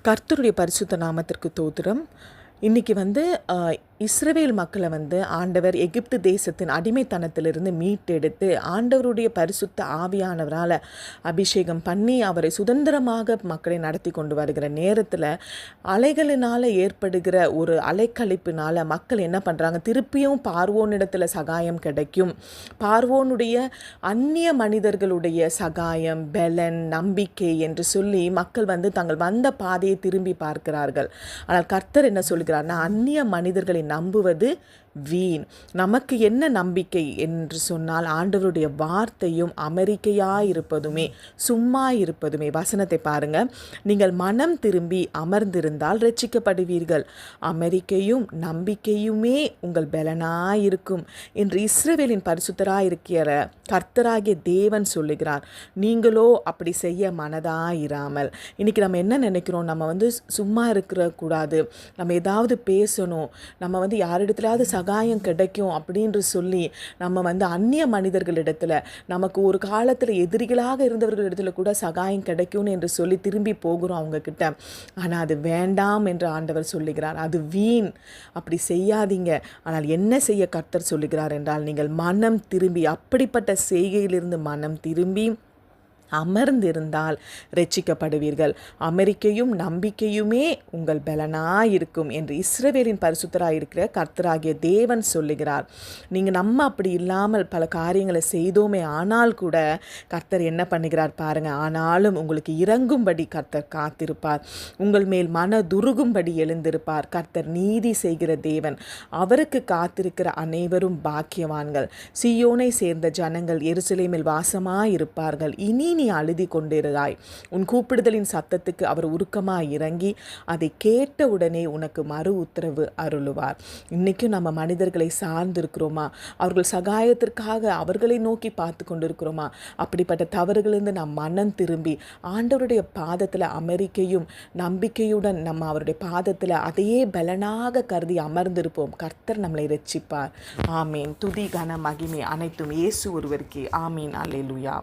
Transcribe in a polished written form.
கர்த்தருடைய பரிசுத்த நாமத்திற்கு தோத்திரம். இன்றைக்கி இஸ்ரவேல் மக்களை ஆண்டவர் எகிப்து தேசத்தின் அடிமைத்தனத்திலிருந்து மீட்டெடுத்து ஆண்டவருடைய பரிசுத்த ஆவியானவரால் அபிஷேகம் பண்ணி அவரை சுதந்திரமாக மக்களை நடத்தி கொண்டு வருகிற நேரத்தில் அலைகளினால் ஏற்படுகிற ஒரு அலைக்கழிப்பினால் மக்கள் என்ன பண்ணுறாங்க, திருப்பியும் பார்வோனிடத்தில் சகாயம் கிடைக்கும், பார்வோனுடைய அந்நிய மனிதர்களுடைய சகாயம், பெலன், நம்பிக்கை என்று சொல்லி மக்கள் தங்கள் வந்த பாதையை திரும்பி பார்க்கிறார்கள். ஆனால் கர்த்தர் என்ன சொல்கிறார்னா, அந்நிய மனிதர்களை நம்புவது வீண். நமக்கு என்ன நம்பிக்கை என்று சொன்னால், ஆண்டவருடைய வார்த்தையும் அமெரிக்கையாயிருப்பதுமே சும்மா இருப்பதுமே. வசனத்தை பாருங்க, நீங்கள் மனம் திரும்பி அமர்ந்திருந்தால் ரட்சிக்கப்படுவீர்கள், அமெரிக்கையும் நம்பிக்கையுமே உங்கள் பலனாயிருக்கும் என்று இஸ்ரவேலின் பரிசுத்தராயிருக்கிற கர்த்தராகிய தேவன் சொல்லுகிறார். நீங்களோ அப்படி செய்ய மனதாயிராமல். இன்னைக்கு நம்ம என்ன நினைக்கிறோம், நம்ம சும்மா இருக்கிற கூடாது, நம்ம ஏதாவது பேசணும், நம்ம யாரிடத்துலாவது சகாயம் கிடைக்கும் அப்படின்னு சொல்லி நம்ம அந்நிய மனிதர்களிடத்துல, நமக்கு ஒரு காலத்தில் எதிரிகளாக இருந்தவர்களிடத்துல கூட சகாயம் கிடைக்கும்னு என்று சொல்லி திரும்பி போகிறோம் அவங்க கிட்ட. ஆனால் அது வேண்டாம் என்று ஆண்டவர் சொல்லுகிறார். அது வீண், அப்படி செய்யாதீங்க. ஆனால் என்ன செய்ய கர்த்தர் சொல்லுகிறார் என்றால், நீங்கள் மனம் திரும்பி, அப்படிப்பட்ட செய்கையிலிருந்து மனம் திரும்பி அமர்ந்திருந்தால் ரட்சிக்கப்படுவீர்கள், அமெரிக்கையும் நம்பிக்கையுமே உங்கள் பலனாயிருக்கும் என்று இஸ்ரவேலின் பரிசுத்தராயிருக்கிற கர்த்தராகிய தேவன் சொல்லுகிறார். நம்ம அப்படி இல்லாமல் பல காரியங்களை செய்தோமே ஆனால் கூட கர்த்தர் என்ன பண்ணுகிறார் பாருங்க. ஆனாலும் உங்களுக்கு இறங்கும்படி கர்த்தர் காத்திருப்பார், உங்கள் மேல் மன துருகும்படி எழுந்திருப்பார். கர்த்தர் நீதி செய்கிற தேவன், அவருக்கு காத்திருக்கிற அனைவரும் பாக்கியவான்கள். சீயோனை சேர்ந்த ஜனங்கள் எருசலேமில் வாசமாயிருப்பார்கள். இனி நீ அழுதி கொண்டிருந்தாய், உன் கூப்பிடுதலின் சத்தத்துக்கு அவர் உருக்கமாய் இறங்கி அதை கேட்ட உடனே உனக்கு மறு உத்தரவு அருளுவார். இன்னைக்கும் நம்ம மனிதர்களை சார்ந்திருக்கிறோமா? அவர்கள் சகாயத்திற்காக அவர்களை நோக்கி பார்த்து கொண்டிருக்கிறோமா? அப்படிப்பட்ட தவறுகளிலிருந்து நாம் மனம் திரும்பி ஆண்டவருடைய பாதத்தில் அமெரிக்கையும் நம்பிக்கையுடன் நம்ம அவருடைய பாதத்தில் அதையே பலனாக கருதி அமர்ந்திருப்போம். கர்த்தர் நம்மளை ரட்சிப்பார். ஆமீன். துதி கன மகிமை அனைத்தும் இயேசு ஒருவருக்கே. ஆமீன். அல்லேலூயா.